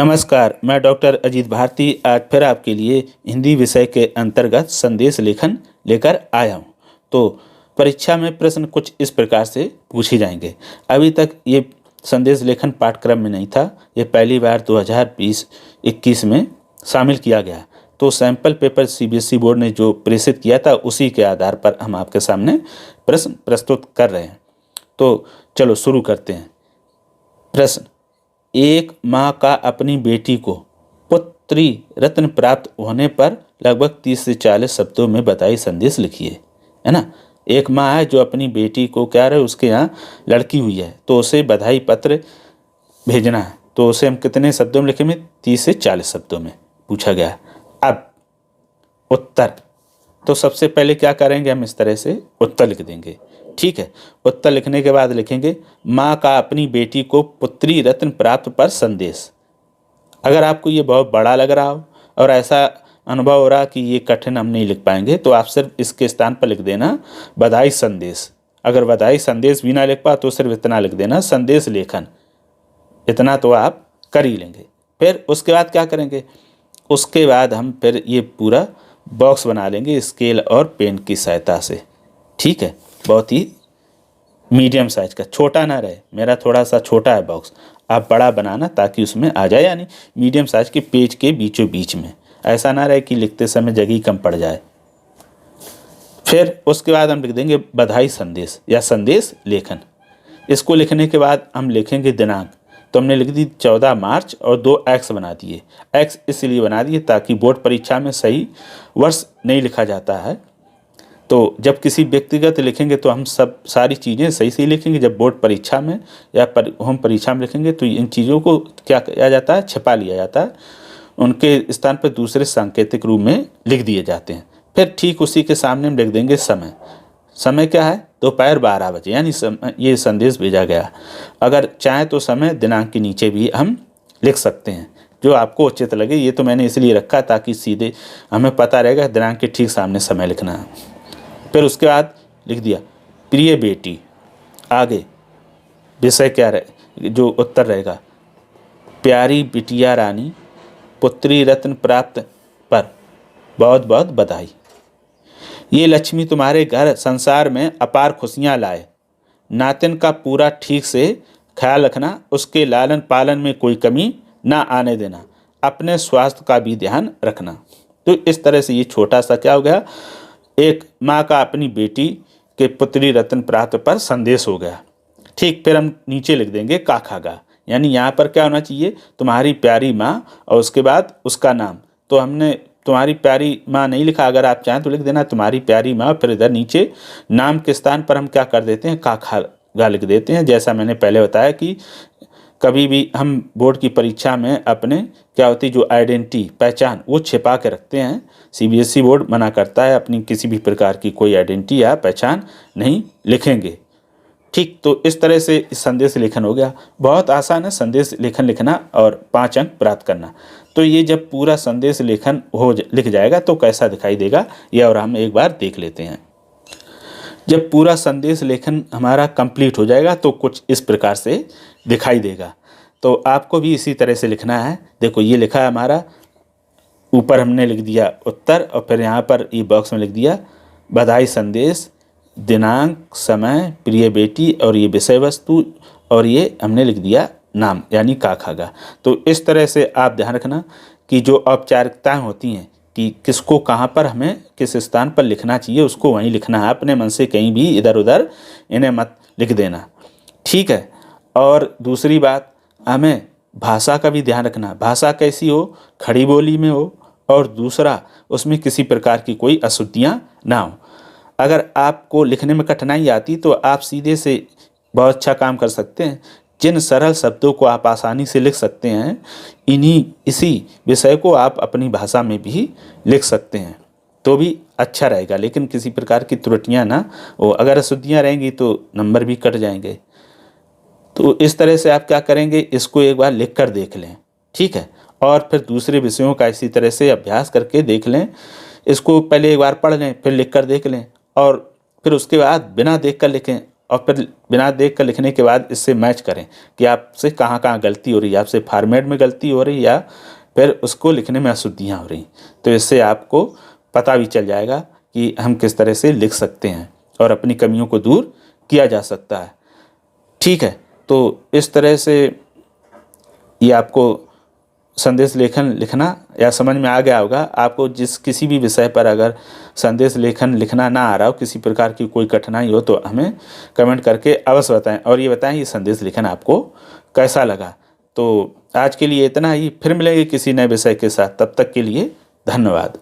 नमस्कार, मैं डॉक्टर अजीत भारती आज फिर आपके लिए हिंदी विषय के अंतर्गत संदेश लेखन लेकर आया हूँ। तो परीक्षा में प्रश्न कुछ इस प्रकार से पूछे जाएंगे। अभी तक ये संदेश लेखन पाठ्यक्रम में नहीं था, ये पहली बार 2020-21 में शामिल किया गया। तो सैंपल पेपर सीबीएसई बोर्ड ने जो प्रेषित किया था उसी के आधार पर हम आपके सामने प्रश्न प्रस्तुत कर रहे हैं। तो चलो शुरू करते हैं। प्रश्न: एक माँ का अपनी बेटी को पुत्री रत्न प्राप्त होने पर लगभग 30 से 40 शब्दों में बधाई संदेश लिखिए। है ना, एक माँ है जो अपनी बेटी को क्या रहे, उसके यहाँ लड़की हुई है तो उसे बधाई पत्र भेजना है, तो उसे हम कितने शब्दों में लिखेंगे? 30 से 40 शब्दों में पूछा गया। अब उत्तर, तो सबसे पहले क्या करेंगे, हम इस तरह से उत्तर लिख देंगे। ठीक है, उत्तर लिखने के बाद लिखेंगे माँ का अपनी बेटी को पुत्री रत्न प्राप्त पर संदेश। अगर आपको ये बहुत बड़ा लग रहा हो और ऐसा अनुभव हो रहा कि ये कठिन हम नहीं लिख पाएंगे तो आप सिर्फ इसके स्थान पर लिख देना बधाई संदेश। अगर बधाई संदेश भी ना लिख पा तो सिर्फ इतना लिख देना संदेश लेखन। इतना तो आप कर ही लेंगे। फिर उसके बाद क्या करेंगे, उसके बाद हम फिर ये पूरा बॉक्स बना लेंगे स्केल और पेन की सहायता से। ठीक है, बहुत ही मीडियम साइज का, छोटा ना रहे। मेरा थोड़ा सा छोटा है बॉक्स, आप बड़ा बनाना ताकि उसमें आ जाए, यानी मीडियम साइज के पेज के बीचों बीच में। ऐसा ना रहे कि लिखते समय जगह कम पड़ जाए। फिर उसके बाद हम लिख देंगे बधाई संदेश या संदेश लेखन। इसको लिखने के बाद हम लिखेंगे दिनांक। तो हमने लिख दी 14 मार्च और 2 एक्स बना दिए। एक्स इसलिए बना दिए ताकि बोर्ड परीक्षा में सही वर्ष नहीं लिखा जाता है। तो जब किसी व्यक्तिगत लिखेंगे तो हम सारी चीज़ें सही सही लिखेंगे। जब बोर्ड परीक्षा में या होम परीक्षा में लिखेंगे तो इन चीज़ों को क्या किया जाता है, छिपा लिया जाता है, उनके स्थान पर दूसरे सांकेतिक रूप में लिख दिए जाते हैं। फिर ठीक उसी के सामने हम लिख देंगे समय। समय क्या है? दोपहर 12 बजे, यानी ये संदेश भेजा गया। अगर चाहें तो समय दिनांक के नीचे भी हम लिख सकते हैं, जो आपको उचित लगे। ये तो मैंने इसलिए रखा ताकि सीधे हमें पता रहेगा दिनांक के ठीक सामने समय लिखना है। फिर उसके बाद लिख दिया प्रिय बेटी। आगे विषय क्या रहे, जो उत्तर रहेगा, प्यारी बिटिया रानी पुत्री रत्न प्राप्त पर बहुत बहुत बधाई। ये लक्ष्मी तुम्हारे घर संसार में अपार खुशियाँ लाए। नातिन का पूरा ठीक से ख्याल रखना, उसके लालन पालन में कोई कमी ना आने देना, अपने स्वास्थ्य का भी ध्यान रखना। तो इस तरह से ये छोटा सा क्या हो गया, एक माँ का अपनी बेटी के पुत्री रत्न प्राप्त पर संदेश हो गया। ठीक, फिर हम नीचे लिख देंगे काखागा, यानी यहाँ पर क्या होना चाहिए, तुम्हारी प्यारी माँ और उसके बाद उसका नाम। तो हमने तुम्हारी प्यारी माँ नहीं लिखा, अगर आप चाहें तो लिख देना तुम्हारी प्यारी माँ। फिर इधर नीचे नाम के स्थान पर हम क्या कर देते हैं, काखागा लिख देते हैं। जैसा मैंने पहले बताया कि कभी भी हम बोर्ड की परीक्षा में अपने क्या होती जो आइडेंटिटी पहचान वो छिपा के रखते हैं। सीबीएसई बोर्ड मना करता है अपनी किसी भी प्रकार की कोई आइडेंटिटी या पहचान नहीं लिखेंगे। ठीक, तो इस तरह से संदेश लेखन हो गया। बहुत आसान है संदेश लेखन लिखना और 5 अंक प्राप्त करना। तो ये जब पूरा संदेश लेखन लिख जाएगा तो कैसा दिखाई देगा ये और हम एक बार देख लेते हैं। जब पूरा संदेश लेखन हमारा कंप्लीट हो जाएगा तो कुछ इस प्रकार से दिखाई देगा। तो आपको भी इसी तरह से लिखना है। देखो ये लिखा है हमारा, ऊपर हमने लिख दिया उत्तर और फिर यहाँ पर ये बॉक्स में लिख दिया बधाई संदेश, दिनांक, समय, प्रिय बेटी और ये विषय वस्तु और ये हमने लिख दिया नाम यानी काखागा। तो इस तरह से आप ध्यान रखना कि जो औपचारिकताएँ होती हैं कि किसको कहाँ पर हमें किस स्थान पर लिखना चाहिए उसको वहीं लिखना है। अपने मन से कहीं भी इधर उधर इन्हें मत लिख देना। ठीक है, और दूसरी बात, हमें भाषा का भी ध्यान रखना। भाषा कैसी हो, खड़ी बोली में हो, और दूसरा उसमें किसी प्रकार की कोई अशुद्धियाँ ना हो। अगर आपको लिखने में कठिनाई आती तो आप सीधे से बहुत अच्छा काम कर सकते हैं। जिन सरल शब्दों को आप आसानी से लिख सकते हैं, इसी विषय को आप अपनी भाषा में भी लिख सकते हैं तो भी अच्छा रहेगा। लेकिन किसी प्रकार की त्रुटियां ना हो, अगर अशुद्धियां रहेंगी तो नंबर भी कट जाएंगे। तो इस तरह से आप क्या करेंगे, इसको एक बार लिख कर देख लें। ठीक है, और फिर दूसरे विषयों का इसी तरह से अभ्यास करके देख लें। इसको पहले एक बार पढ़ लें, फिर लिख कर देख लें और फिर उसके बाद बिना देख कर लिखें। और फिर बिना देख कर लिखने के बाद इससे मैच करें कि आपसे कहाँ कहाँ गलती हो रही है, आपसे फॉर्मेट में गलती हो रही है या फिर उसको लिखने में अशुद्धियाँ हो रही। तो इससे आपको पता भी चल जाएगा कि हम किस तरह से लिख सकते हैं और अपनी कमियों को दूर किया जा सकता है। ठीक है, तो इस तरह से ये आपको संदेश लेखन लिखना या समझ में आ गया होगा। आपको किसी भी विषय पर अगर संदेश लेखन लिखना ना आ रहा हो, किसी प्रकार की कोई कठिनाई हो, तो हमें कमेंट करके अवश्य बताएं और ये बताएं ये संदेश लेखन आपको कैसा लगा। तो आज के लिए इतना ही, फिर मिलेंगे किसी नए विषय के साथ, तब तक के लिए धन्यवाद।